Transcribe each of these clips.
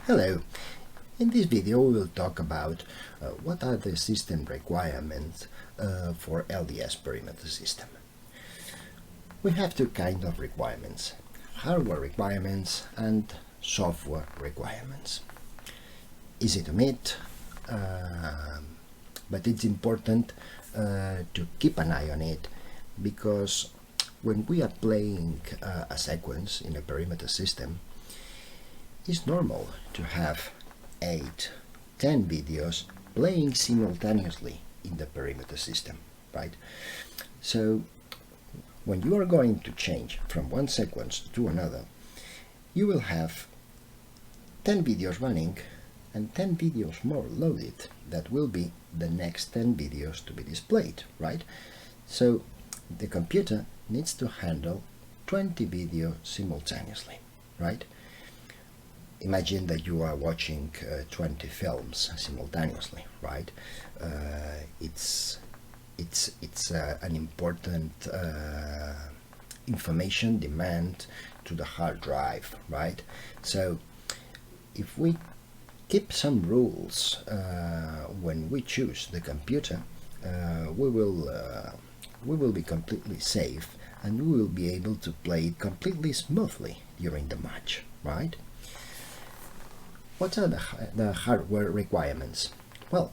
Hello, in this video we will talk about what are the system requirements for LDSperimetral system. We have two kinds of requirements, hardware requirements and software requirements. Easy to meet, but it's important to keep an eye on it, because when we are playing a sequence in a perimeter system, it's normal to have 8-10 videos playing simultaneously in the perimeter system, right? So when you are going to change from one sequence to another, you will have 10 videos running and 10 videos more loaded. That will be the next 10 videos to be displayed, right? So the computer needs to handle 20 videos simultaneously, right? Imagine that you are watching 20 films simultaneously, right? It's an important information demand to the hard drive, right? So if we keep some rules when we choose the computer, we will be completely safe, and we will be able to play it completely smoothly during the match, right? What are the hardware requirements? Well,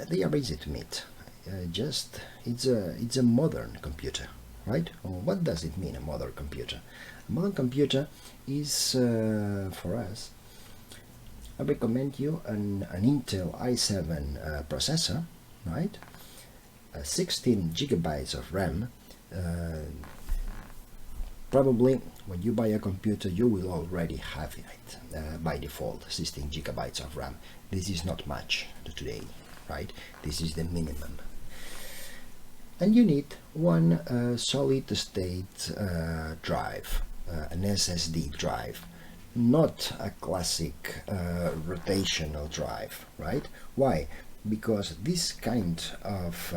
they are easy to meet. It's a modern computer, right? What does it mean, a modern computer? A modern computer is, for us, I recommend you an Intel i7 processor, right? 16 gigabytes of RAM. Probably when you buy a computer you will already have it by default, 16 gigabytes of RAM. This is not much today, right? This is the minimum. And you need one solid state drive, an SSD drive, not a classic rotational drive, right? Why? Because this kind of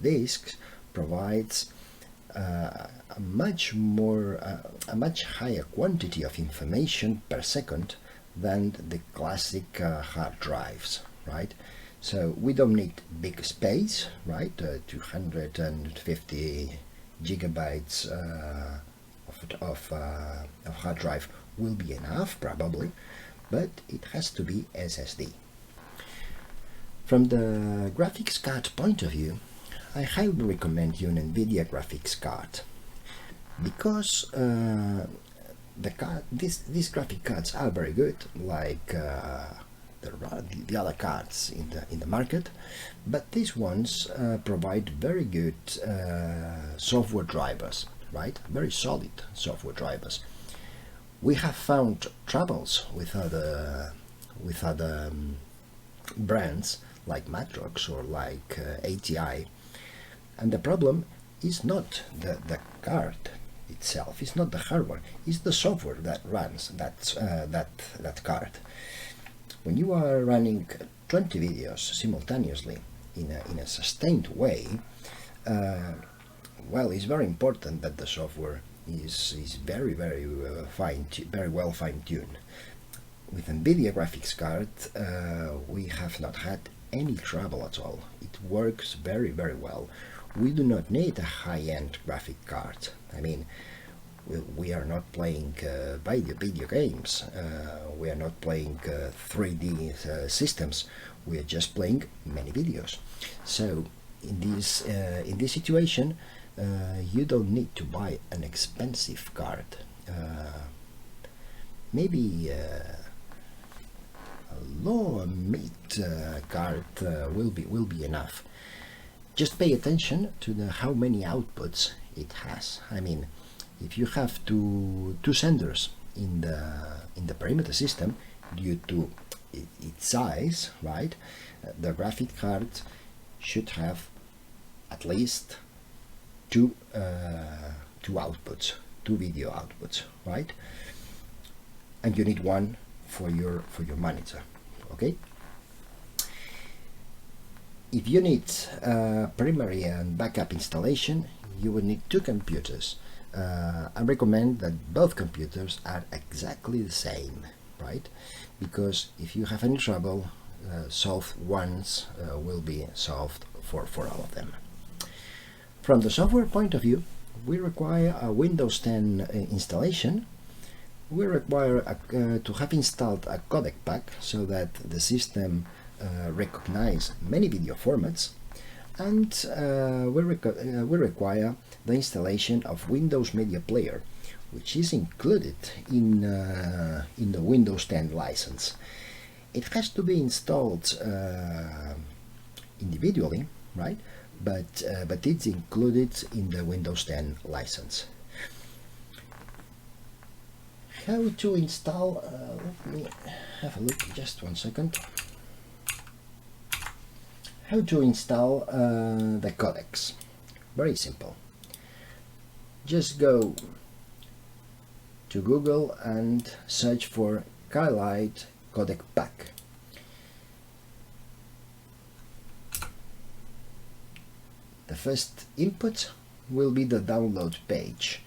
disks provides a much higher quantity of information per second than the classic hard drives, right? So we don't need big space, right? 250 gigabytes of hard drive will be enough, probably, but it has to be SSD. From the graphics card point of view, I highly recommend you an NVIDIA graphics card, because these graphic cards are very good, like the other cards in the market, but these ones provide very good software drivers, right? Very solid software drivers. We have found troubles with other brands like Matrox or like ATI. And the problem is not the card itself, it's not the hardware, it's the software that runs that card. When you are running 20 videos simultaneously in a sustained way, well, it's very important that the software is very well fine-tuned. With NVIDIA graphics card, we have not had any trouble at all. It works very well. We do not need a high-end graphic card. I mean, we are not playing video games. We are not playing 3D systems. We are just playing many videos. So in this situation, you don't need to buy an expensive card. Maybe a low mid card will be enough. Just pay attention to how many outputs it has. I mean, if you have two senders in the perimeter system, due to its size, right, the graphic card should have at least two outputs, two video outputs, right? And you need one for your monitor, okay? If you need primary and backup installation, you will need two computers. I recommend that both computers are exactly the same, right? Because if you have any trouble, solved once will be solved for all of them. From the software point of view, we require a Windows 10 installation. We require to have installed a codec pack so that the system recognizes many video formats, and we require the installation of Windows Media Player, which is included in the Windows 10 license. It has to be installed individually, right? But it's included in the Windows 10 license. How to install? Let me have a look. Just 1 second. How to install the codecs? Very simple. Just go to Google and search for Skylight Codec Pack. The first input will be the download page.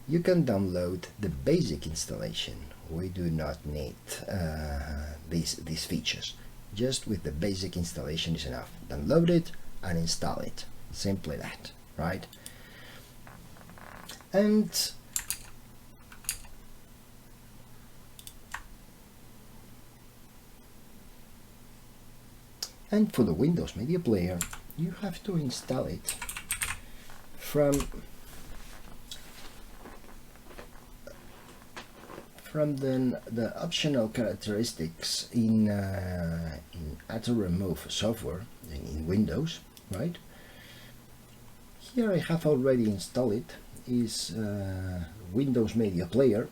You can download the basic installation. We do not need these features. Just with the basic installation is enough. Download it and install it. Simply that, right? And for the Windows Media Player, you have to install it from the optional characteristics in auto remove software in Windows, right? Here I have already installed it. Is Windows Media Player.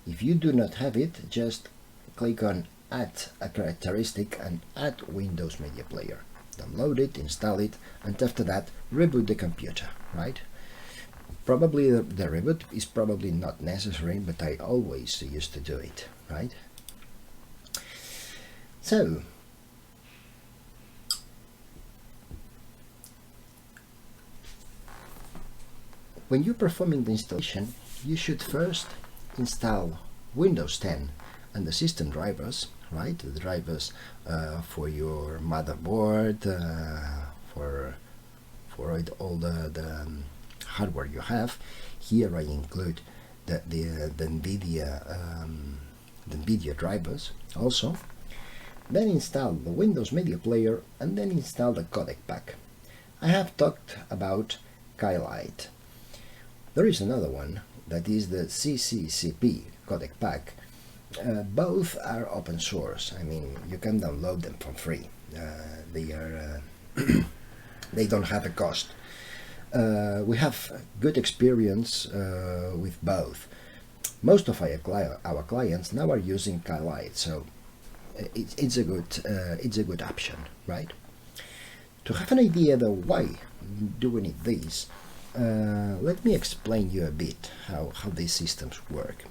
If you do not have it, just click on Add a characteristic and add Windows Media Player. Download it, install it, and after that reboot the computer, right? Probably the reboot is probably not necessary, but I always used to do it, right? So when you're performing the installation, you should first install Windows 10 and the system drivers, right? The drivers for your motherboard, for all the hardware you have. Here I include the NVIDIA drivers also. Then install the Windows Media Player and then install the codec pack. I have talked about Skylight. There is another one that is the CCCP codec pack. Both are open source. I mean, you can download them for free. They are they don't have a cost. We have good experience with both. Most of our clients now are using Skylight, so it's a good option, right? To have an idea though why do we need these, let me explain you a bit how these systems work.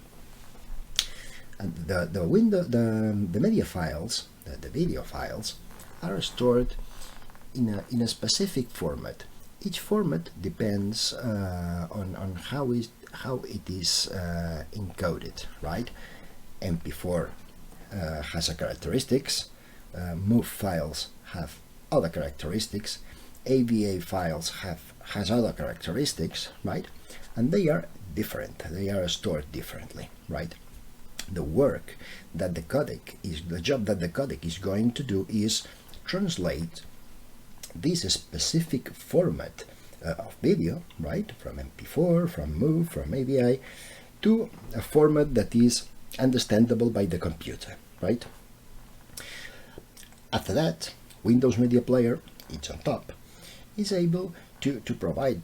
And the media files, the video files, are stored in a specific format. Each format depends on how it is encoded, right? MP4 has a characteristics, MOV files have other characteristics, AVA files has other characteristics, right? And they are different. They are stored differently, right? The job that the codec is going to do is translate this specific format of video, right, from MP4, from MOV, from AVI, to a format that is understandable by the computer, right? After that, Windows Media Player, it's on top, is able to provide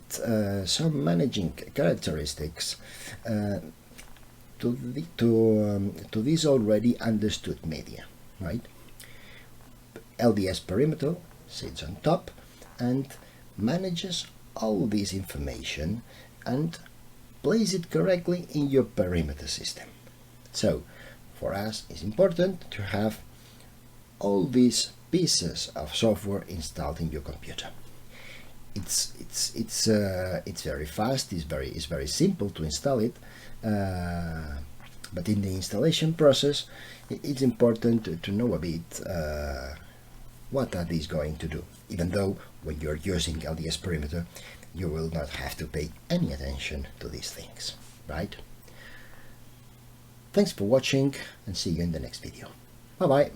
some managing characteristics to this already understood media, right? LDSperimetral sits on top and manages all this information and place it correctly in your perimeter system. So for us it's important to have all these pieces of software installed in your computer. it's very fast. It's very simple to install it. But in the installation process, it's important to know a bit what are these going to do. Even though when you're using LDSperimeter, you will not have to pay any attention to these things, right? Thanks for watching, and see you in the next video. Bye bye.